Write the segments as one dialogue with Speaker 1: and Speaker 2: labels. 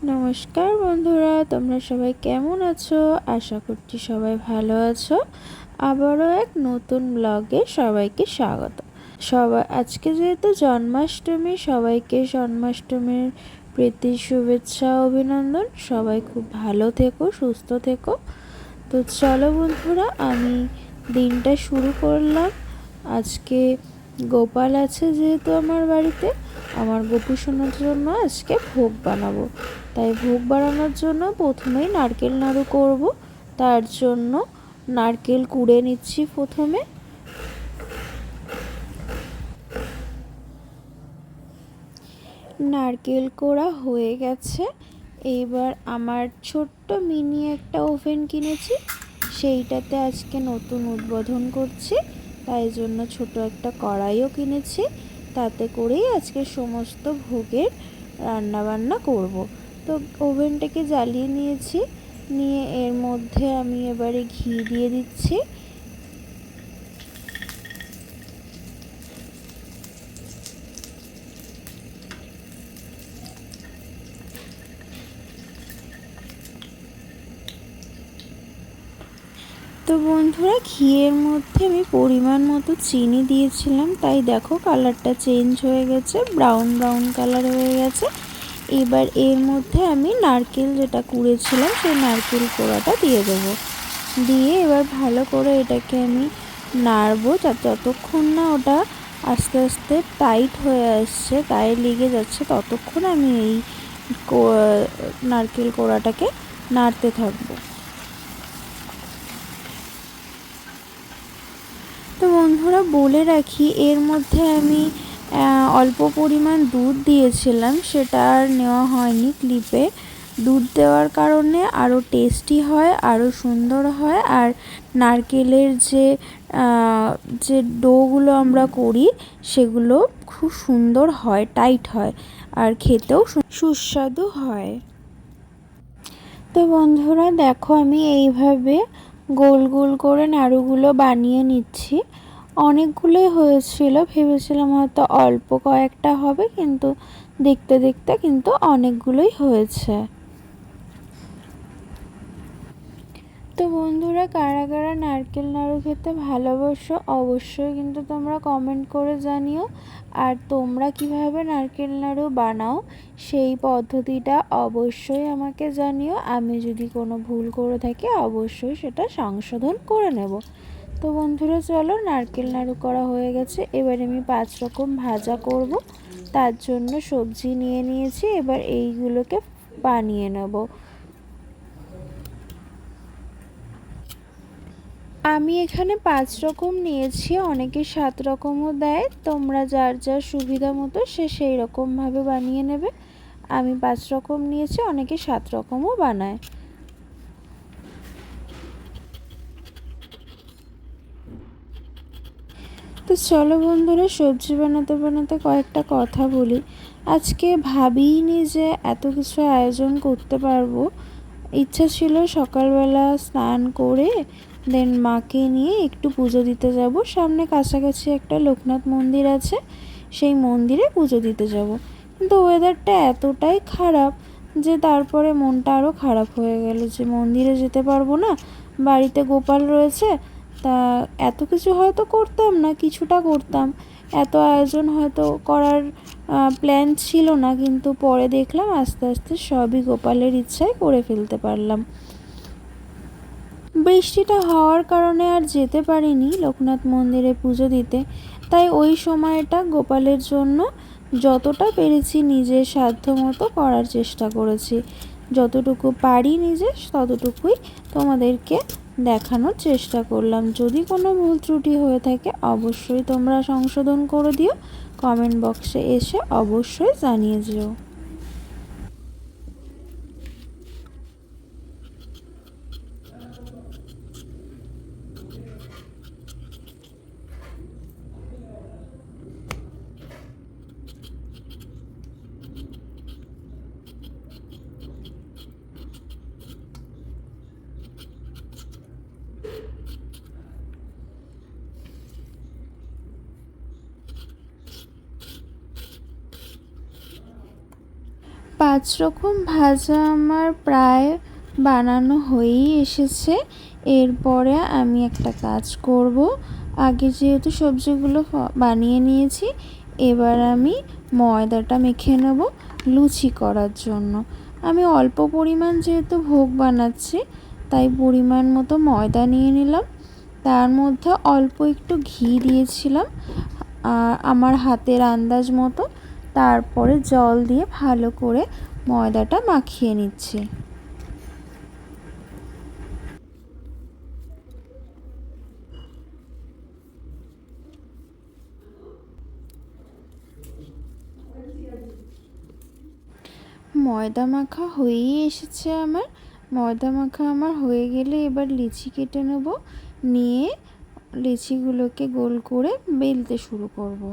Speaker 1: নমস্কার বন্ধুরা, তোমরা সবাই কেমন আছো? আশা করছি সবাই ভালো আছো। আবারও এক নতুন ব্লগে সবাইকে স্বাগত। আজকে যেহেতু জন্মাষ্টমী, সবাইকে জন্মাষ্টমীর প্রীতি শুভেচ্ছা অভিনন্দন। সবাই খুব ভালো থেকো, সুস্থ থেকো। তো চলো বন্ধুরা, আমি দিনটা শুরু করলাম। আজকে গোপাল আছে যেহেতু আমার বাড়িতে, আমার গোপু সোনার জন্য আজকে ভোগ বানাবো। তাই ভোগ বানানোর জন্য প্রথমেই নারকেল নাড়ু করব। তার জন্য নারকেল কুড়ে নিচ্ছি প্রথমে। নারকেল কোড়া হয়ে গেছে। এবার আমার ছোট্ট মিনি একটা ওভেন কিনেছি, সেইটাতে আজকে নতুন উদ্বোধন করছি। তাই জন্য ছোট একটা কড়াইও কিনেছি, তাতে করেই আজকে সমস্ত ভোগের রান্নাবান্না করব। তো ওভেনটাকে জ্বালিয়ে নিয়েছি, নিয়ে এর মধ্যে আমি এবারে ঘি দিয়ে দিচ্ছি। তো বন্ধুরা, ঘিয়ের মধ্যে আমি পরিমাণ মতো চিনি দিয়েছিলাম, তাই দেখো কালারটা চেঞ্জ হয়ে গেছে, ব্রাউন ব্রাউন কালার হয়ে গেছে। এবার এর মধ্যে আমি নারকেল যেটা কুড়েছিলাম সেই নারকেল কোড়াটা দিয়ে দেবো। দিয়ে এবার ভালো করে এটাকে আমি নাড়বো, যতক্ষণ না ওটা আস্তে আস্তে টাইট হয়ে আসছে, গায়ে লেগে যাচ্ছে, ততক্ষণ আমি এই নারকেল কোড়াটাকে নাড়তে থাকবো। তো বন্ধুরা, বলে রাখি, এর মধ্যে আমি অল্প পরিমাণ দুধ দিয়েছিলাম, সেটা আর নেওয়া হয়নি ক্লিপে। দুধ দেওয়ার কারণে আরও টেস্টি হয়, আরও সুন্দর হয়। আর নারকেলের যে ডোগুলো আমরা করি সেগুলো খুব সুন্দর হয়, টাইট হয়, আর খেতেও সুস্বাদু হয়। তো বন্ধুরা দেখো, আমি এইভাবে গোল গোল করে নাড়ুগুলো বানিয়ে নিচ্ছি। অনেকগুলোই হয়েছিল, ভেবেছিলাম হয়তো অল্প কয়েকটা হবে, কিন্তু দেখতে দেখতে কিন্তু অনেকগুলোই হয়েছে। তো বন্ধুরা, কারা কারা নারকেল নাড়ু খেতে ভালোবাসো অবশ্যই কিন্তু তোমরা কমেন্ট করে জানিও। আর তোমরা কিভাবে নারকেল নাড়ু বানাও সেই পদ্ধতিটা অবশ্যই আমাকে জানিও। আমি যদি কোনো ভুল করে থাকি অবশ্যই সেটা সংশোধন করে নেব। তো বন্ধুরা চলো, নারকেল নাড়ু করা হয়ে গেছে। এবার আমি 5 রকম ভাজা করব, তার জন্য সবজি নিয়ে নিয়েছি। এবার এইগুলোকে বানিয়ে নেব। আমি এখানে 5 রকম নিয়েছি, অনেকে 7 রকমও দেয়। তোমরা যার যার সুবিধা মতো সেই রকমভাবে বানিয়ে নেবে। আমি 5 রকম নিয়েছি, অনেকে 7 রকমও বানায়। তো চলো বন্ধুরা, সবজি বানাতে বানাতে কয়েকটা কথা বলি। আজকে ভাবিনি যে এত কিছু আয়োজন করতে পারবো। ইচ্ছা ছিল সকালবেলা স্নান করে দেন মাকে নিয়ে একটু পুজো দিতে যাব। সামনে কাছাকাছি একটা লোকনাথ মন্দির আছে, সেই মন্দিরে পুজো দিতে যাব। কিন্তু ওয়েদারটা এতটাই খারাপ যে তারপরে মনটা আরও খারাপ হয়ে গেল, যে মন্দিরে যেতে পারবো না, বাড়িতে গোপাল রয়েছে। তা এত কিছু হয়তো করতাম না, কিছুটা করতাম, এত আয়োজন হয়তো করার প্ল্যান ছিল না। কিন্তু পরে দেখলাম আস্তে আস্তে সবই গোপালের ইচ্ছায় করে ফেলতে পারলাম। বৃষ্টিটা হওয়ার কারণে আর যেতে পারিনি লোকনাথ মন্দিরে পুজো দিতে। তাই ওই সময়টা গোপালের জন্য যতটা পেরেছি নিজের সাধ্য মতো করার চেষ্টা করেছি। যতটুকু পারি নিজে ততটুকুই তোমাদেরকে দেখানোর চেষ্টা করলাম। যদি কোনো ভুল ত্রুটি হয়ে থাকে অবশ্যই তোমরা সংশোধন করে দিও, কমেন্ট বক্সে এসে অবশ্যই জানিয়ে যেও। 5 রকম ভাজা আমার প্রায় বানানো হয়েই এসেছে। এরপরে আমি একটা কাজ করব, আগে যেহেতু সবজিগুলো বানিয়ে নিয়েছি, এবার আমি ময়দাটা মেখে নেব লুচি করার জন্য। আমি অল্প পরিমাণ যেহেতু ভোগ বানাচ্ছি, তাই পরিমাণ মতো ময়দা নিয়ে নিলাম। তার মধ্যে অল্প একটু ঘি দিয়েছিলাম আর আমার হাতের আন্দাজ মতো। তারপরে জল দিয়ে ভালো করে ময়দাটা মাখিয়ে নিচ্ছি। ময়দা মাখা হয়েই এসেছে আমার। ময়দা মাখা আমার হয়ে গেলে এবার লিচি কেটে নেব, নিয়ে লিচিগুলোকে গোল করে বেলতে শুরু করব।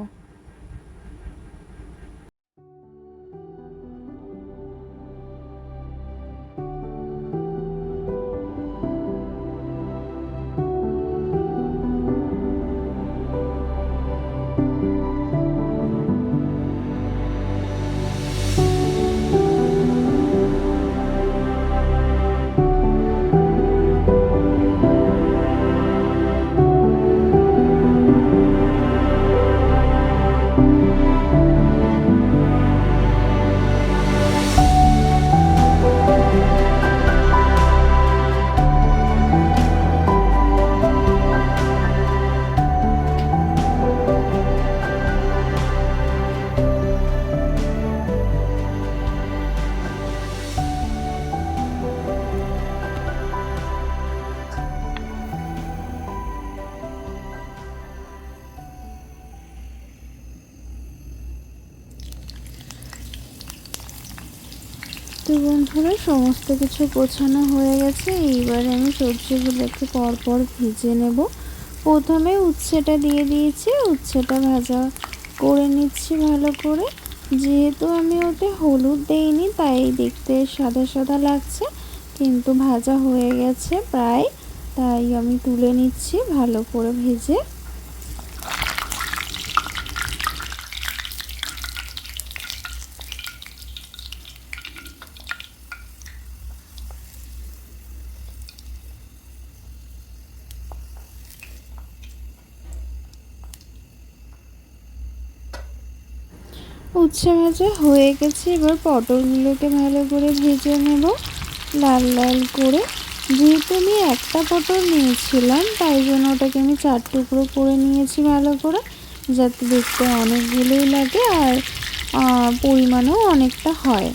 Speaker 1: তো বন্ধুরা, সমস্ত কিছু গোছানো হয়ে গেছে। এইবার আমি সবজিগুলোকে পরপর ভেজে নেব। প্রথমে উচ্ছেটা দিয়ে দিয়েছি, উচ্ছেটা ভাজা করে নিচ্ছি ভালো করে। যেহেতু আমি ওতে হলুদ দেইনি, তাই দেখতে সাদা সাদা লাগছে, কিন্তু ভাজা হয়ে গেছে প্রায়, তাই আমি তুলে নিচ্ছি ভালো করে ভেজে। উচ্ছে ভাজা হয়ে গেছে, এবার পটলগুলোকে ভালো করে ভেজে নেব লাল লাল করে। যেহেতু আমি একটা পটল নিয়েছিলাম, তাই জন্য ওটাকে আমি 4 টুকরো করে নিয়েছি ভালো করে, যাতে দেখতে অনেকগুলোই লাগে আর পরিমাণও অনেকটা হয়।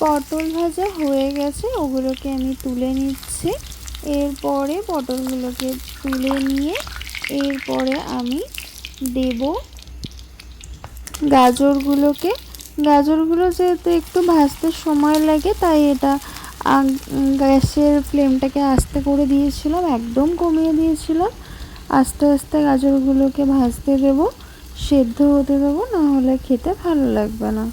Speaker 1: পটল ভাজা হয়ে গেছে, ওগুলোকে আমি তুলে নিচ্ছি। এরপরে পটলগুলোকে তুলে নিয়ে এরপরে আমি দেব গাজরগুলোকে। গাজরগুলো যেহেতু একটু ভাজতে সময় লাগে, তাই এটা গ্যাসের ফ্লেমটাকে আস্তে করে দিয়েছিলাম, একদম কমিয়ে দিয়েছিলাম। আস্তে আস্তে গাজরগুলোকে ভাজতে দেব, সেদ্ধ হতে দেবো, নাহলে খেতে ভালো লাগবে না।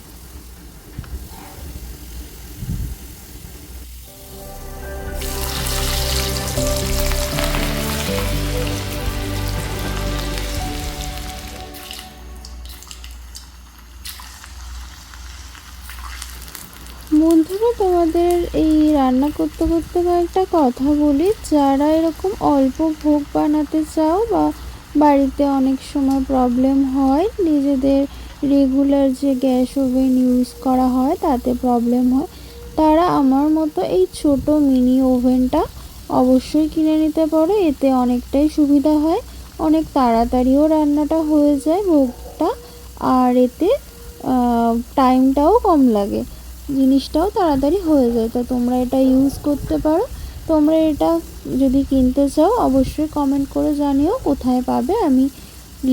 Speaker 1: বন্ধুরা, তোমাদের এই রান্না করতে করতে কয়েকটা কথা বলি। যারা এরকম অল্প ভোগ বানাতে চাও বা বাড়িতে অনেক সময় প্রবলেম হয়, নিজেদের রেগুলার যে গ্যাস ওভেন ইউজ করা হয় তাতে প্রবলেম হয়, তারা আমার মতো এই ছোট মিনি ওভেনটা অবশ্যই কিনে নিতে পারো। এতে অনেকটাই সুবিধা হয়, অনেক তাড়াতাড়িও রান্নাটা হয়ে যায় ভোগটা, আর এতে টাইমটাও কম লাগে, জিনিসটাও তাড়াতাড়ি হয়ে যায়। তো তোমরা এটা ইউজ করতে পারো। তোমরা এটা যদি কিনতে চাও অবশ্যই কমেন্ট করে জানিও কোথায় পাবে, আমি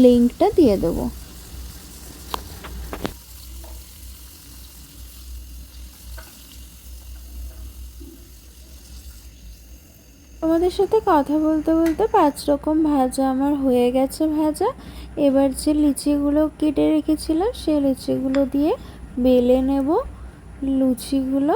Speaker 1: লিঙ্কটা দিয়ে দেবো। তোমাদের সাথে কথা বলতে বলতে 5 রকম ভাজা আমার হয়ে গেছে ভাজা। এবার যে লিচিগুলো কেটে রেখেছিলাম, সেই লিচিগুলো দিয়ে বেলে নেব লুচিগুলো।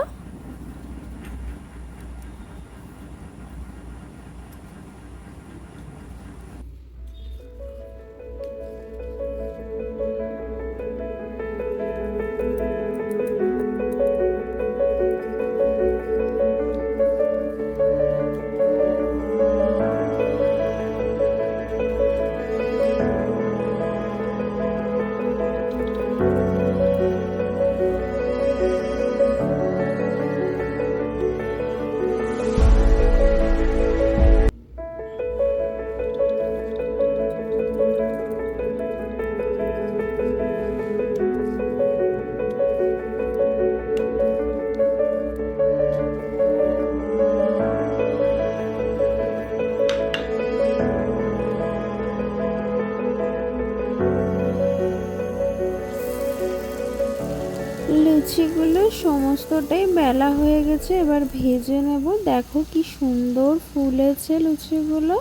Speaker 1: লুচিগুলো সমস্তটাই বেলা হয়ে গেছে, এবার ভেজে নেব। দেখো কি সুন্দর ফুলেছে লুচিগুলো।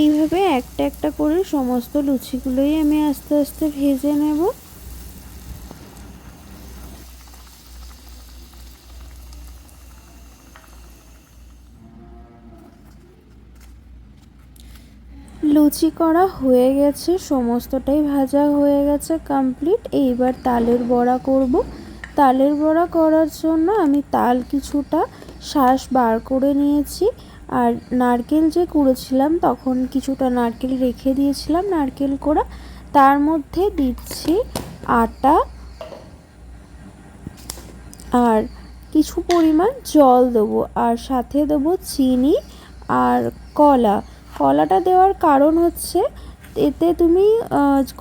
Speaker 1: এইভাবে একটা একটা করে সমস্ত লুচিগুলোই আমি আস্তে আস্তে ভেজে নেব। লুচি করা হয়ে গেছে, সমস্তটাই ভাজা হয়ে গেছে কমপ্লিট। এইবার তালের বড়া করব। তালের বড়া করার জন্য আমি তাল কিছুটা শাঁস বার করে নিয়েছি, আর নারকেল যে কুড়েছিলাম তখন কিছুটা নারকেল রেখে দিয়েছিলাম নারকেল কোড়া। তার মধ্যে দিচ্ছি আটা আর কিছু পরিমাণ জল দেবো, আর সাথে দেবো চিনি আর কলাটা দেওয়ার কারণ হচ্ছে এতে তুমি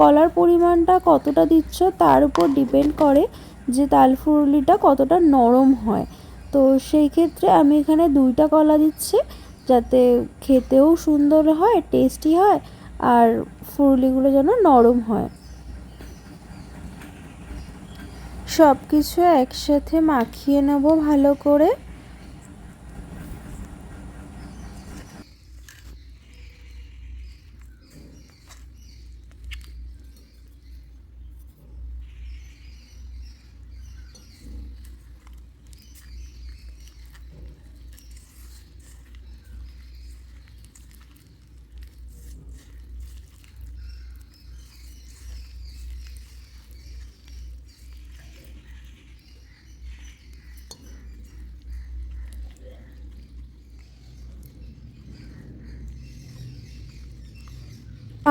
Speaker 1: কলার পরিমাণটা কতটা দিচ্ছ তার উপর ডিপেন্ড করে যে তালফুরুলিটা কতটা নরম হয়। তো সেই ক্ষেত্রে আমি এখানে 2টা কলা দিচ্ছি, যাতে খেতেও সুন্দর হয়, টেস্টি হয়, আর ফুরুলিগুলো যেন নরম হয়। সব কিছু একসাথে মাখিয়ে নেব ভালো করে।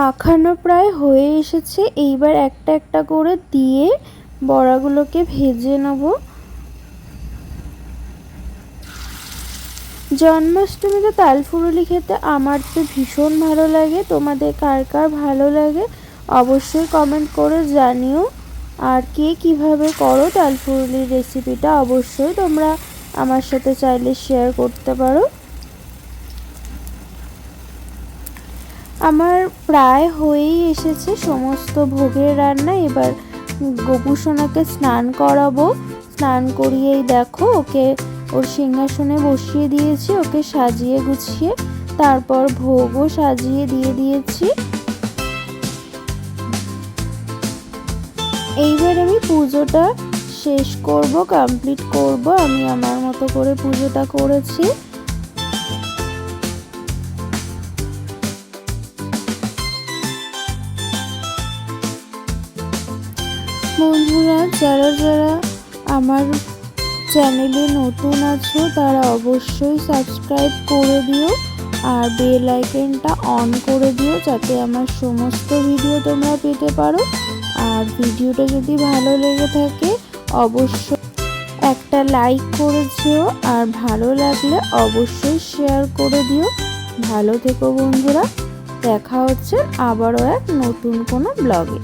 Speaker 1: মাখানো প্রায় হয়ে এসেছে, এইবার একটা একটা করে দিয়ে বড়াগুলোকে ভেজে নেব। জন্মাষ্টমীতে তালফুরুলি খেতে আমার তো ভীষণ ভালো লাগে। তোমাদের কার কার ভালো লাগে অবশ্যই কমেন্ট করে জানিও। আর কে কীভাবে করো তালফুরুলির রেসিপিটা অবশ্যই তোমরা আমার সাথে চাইলে শেয়ার করতে পারো। আমার প্রায় হয়েই এসেছে সমস্ত ভোগের রান্না। এবার গোপুসোনাকে স্নান করাবো। স্নান করিয়েই দেখো ওকে ওর সিংহাসনে বসিয়ে দিয়েছি, ওকে সাজিয়ে গুছিয়ে, তারপর ভোগও সাজিয়ে দিয়ে দিয়েছি। এইবার আমি পুজোটা শেষ করব, কমপ্লিট করব। আমি আমার মতো করে পুজোটা করেছি। বন্ধুরা, যারা যারা আমার চ্যানেলে নতুন আছো তারা অবশ্যই সাবস্ক্রাইব করে দিও, আর বেল আইকনটা অন করে দিও যাতে আমার সমস্ত ভিডিও তোমরা পেতে পারো। আর ভিডিওটা যদি ভালো লেগে থাকে অবশ্যই একটা লাইক করে দিও, আর ভালো লাগলে অবশ্যই শেয়ার করে দিও। ভালো থেকো বন্ধুরা, দেখা হচ্ছে আবারও এক নতুন কোনো ব্লগে।